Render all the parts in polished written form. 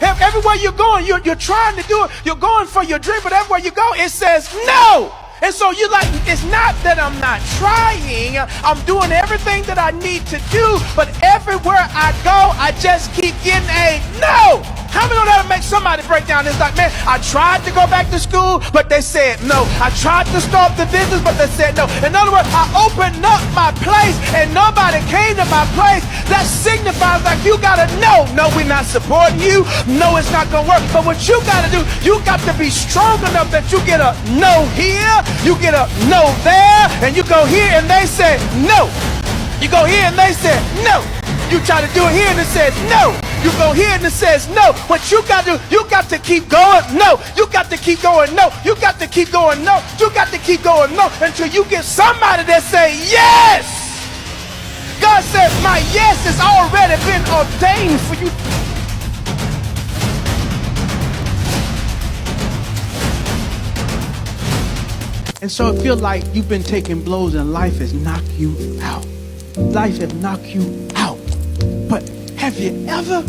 Everywhere you're going, you're trying to do it. You're going for your dream, but everywhere you go, it says no. And so you're like, it's not that I'm not trying. I'm doing everything that I need to do, but everywhere I go, I just keep getting a no. How many know that'll make somebody break down? It's like, man, I tried to go back to school, but they said no. I tried to start the business, but they said no. In other words, I opened up my place and nobody came to my place. That signifies like you gotta know, no, we're not supporting you. No, it's not gonna work. But what you gotta do, you got to be strong enough that you get a no here, you get a no there, and you go here and they say no. You go here and they say no. You try to do it here and it says no. You go here and it says no. What you got to do, you got to keep going. No. You got to keep going. No. You got to keep going. No. You got to keep going. No. Until you get somebody that say yes. God said, my yes has already been ordained for you. And so it feels like you've been taking blows and life has knocked you out. Life has knocked you out. But have you ever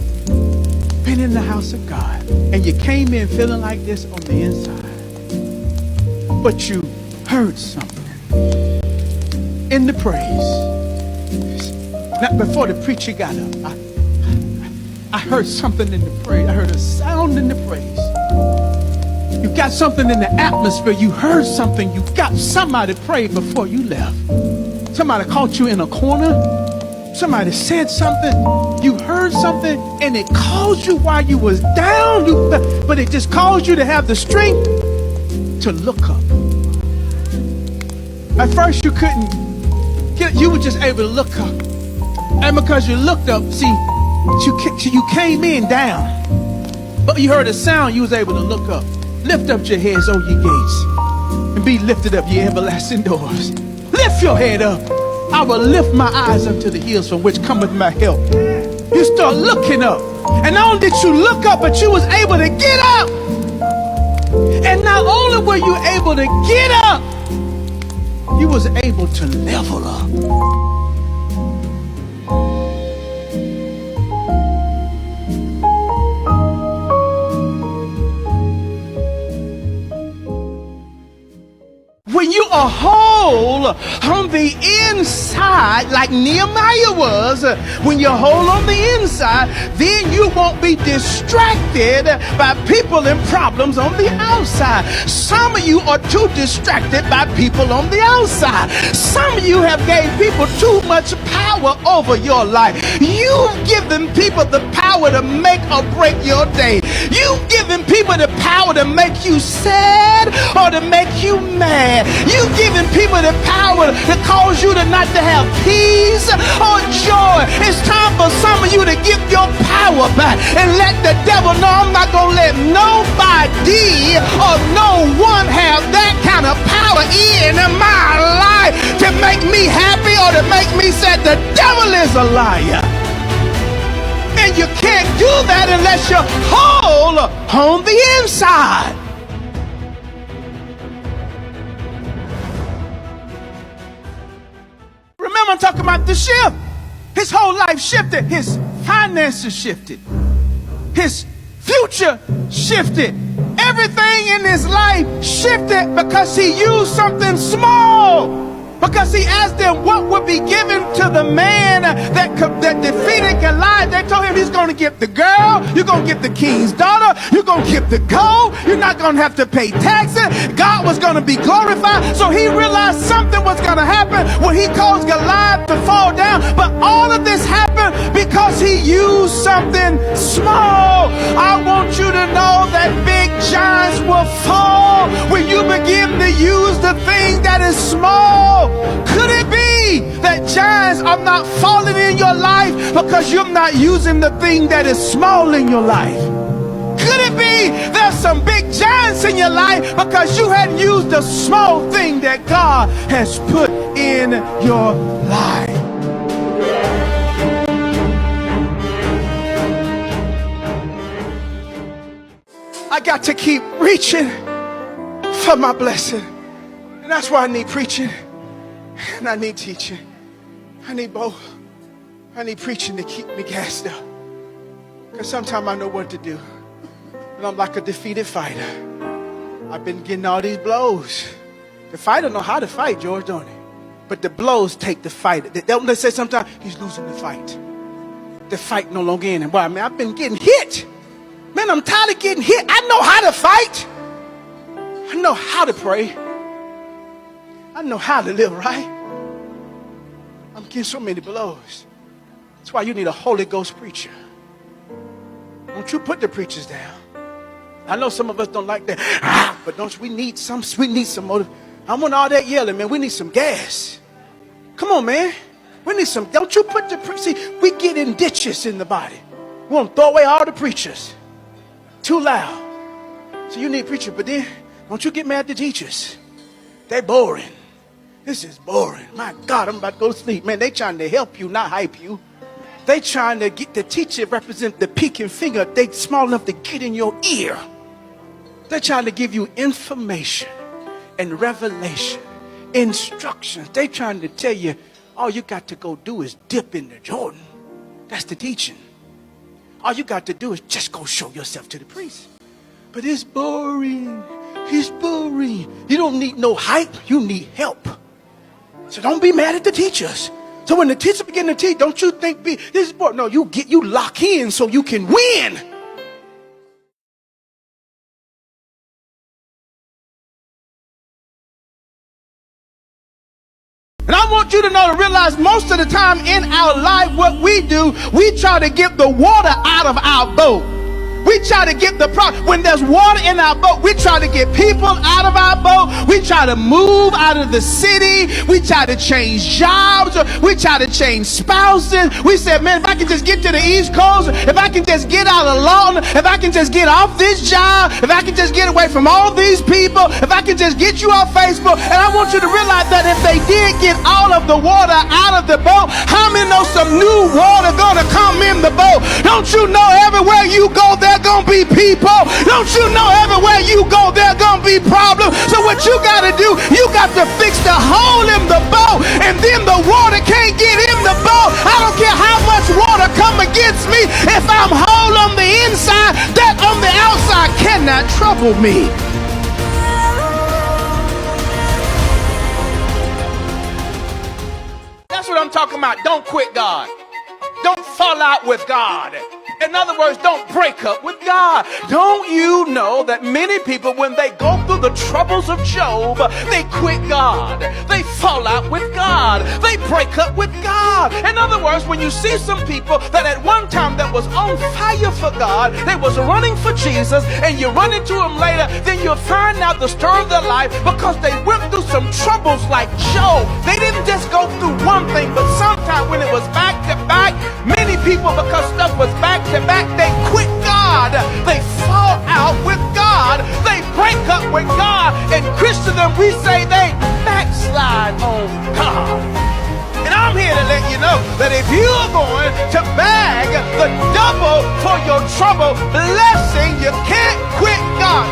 been in the house of God and you came in feeling like this on the inside, but you heard something in the praise? Not before the preacher got up. I heard something in the praise. I heard a sound in the praise. You got something in the atmosphere. You heard something. You got somebody prayed before you left. Somebody caught you in a corner. Somebody said something. You heard something, and it caused you while you was down. But it just caused you to have the strength to look up. At first, you couldn't get. You were just able to look up, and because you looked up, see, you came in down, but you heard a sound. You was able to look up. Lift up your heads, O ye gates, and be lifted up, ye everlasting doors. Lift your head up. I will lift my eyes unto the hills from which cometh my help. You start looking up. And not only did you look up, but you was able to get up. And not only were you able to get up, you was able to level up. When you are whole on the inside, like Nehemiah was, when you're whole on the inside, then you won't be distracted by people and problems on the outside. Some of you are too distracted by people on the outside. Some of you have gave people too much power over your life. You've given people the power to make or break your day. You've given people the power to make you sad or to make you mad. You've given people the power to cause you to not to have peace or joy. It's time for some of you to give your power back and let the devil know I'm not going to let nobody or no one have that kind of power in my life to make me happy or to make me say the devil is a liar. And you can't do that unless you're whole on the inside. Remember, I'm talking about the shift. His whole life shifted. His finances shifted. His future shifted. Everything in his life shifted because he used something small. Because he asked them what would be given to the man that defeated Goliath. They told him he's going to get the girl, you're going to get the king's daughter, you're going to get the gold, you're not going to have to pay taxes. God was going to be glorified. So he realized something was going to happen when he caused Goliath to fall down. But all of this happened because he used something small. I want you to know that big giants will fall when you begin to use the thing that is small. Could it be that giants are not falling in your life because you're not using the thing that is small in your life? Could it be there's some big giants in your life because you hadn't used the small thing that God has put in your life? I got to keep reaching for my blessing. And that's why I need preaching. And I need teaching. I need both. I need preaching to keep me gassed up. Because sometimes I know what to do. And I'm like a defeated fighter. I've been getting all these blows. The fighter know how to fight, George, don't he? But the blows take the fighter. They say sometimes he's losing the fight. The fight no longer in him. Boy, man, I've been getting hit. Man, I'm tired of getting hit. I know how to fight. I know how to pray. I know how to live right. I'm getting so many blows. That's why you need a Holy Ghost preacher. Don't you put the preachers down. I know some of us don't like that, but don't we need some motive? I want all that yelling, man. We need some gas. Come on, man. We need some. Don't you put the see? We get in ditches in the body. We want to throw away all the preachers. Too loud. So you need a preacher, but then don't you get mad at the teachers? They're boring. This is boring. My God, I'm about to go to sleep. Man, they trying to help you, not hype you. They trying to get the teacher represent the peaking finger. They small enough to get in your ear. They're trying to give you information and revelation, instructions. They trying to tell you all you got to go do is dip in the Jordan. That's the teaching. All you got to do is just go show yourself to the priest. But it's boring. It's boring. You don't need no hype. You need help. So don't be mad at the teachers. So when the teacher begin to teach, don't you think this is boring. No, you lock in so you can win. And I want you to know, to realize most of the time in our life, what we do, we try to get the water out of our boat. We try to get the problem. When there's water in our boat, we try to get people out of our boat. We try to move out of the city. We try to change jobs. We try to change spouses. We said, man, if I can just get to the East Coast, if I can just get out of Lawton, if I can just get off this job, if I can just get away from all these people, if I can just get you off Facebook. And I want you to realize that if they did get all of the water out of the boat, how many know some new water gonna come in the boat? Don't you know everywhere you go, there gonna be people? Don't you know everywhere you go there gonna be problems? So what you gotta do, you got to fix the hole in the boat, and then the water can't get in the boat. I don't care how much water come against me. If I'm whole on the inside, that on the outside cannot trouble me. That's what I'm talking about. Don't quit God. Don't fall out with God. In other words, don't break up with God. Don't you know that many people, when they go through the troubles of Job, they quit God. They fall out with God. They break up with God. In other words, when you see some people that at one time that was on fire for God, they was running for Jesus, and you run into them later, then you'll find out the story of their life because they went through some troubles like Job. They didn't just go through one thing, but sometimes when it was back to back, many people, because stuff was back to back, they quit God. They fall out with God. They break up with God. In Christendom, we say they backslide on God. And I'm here to let you know that if you're going to bag the double for your trouble blessing, you can't quit God.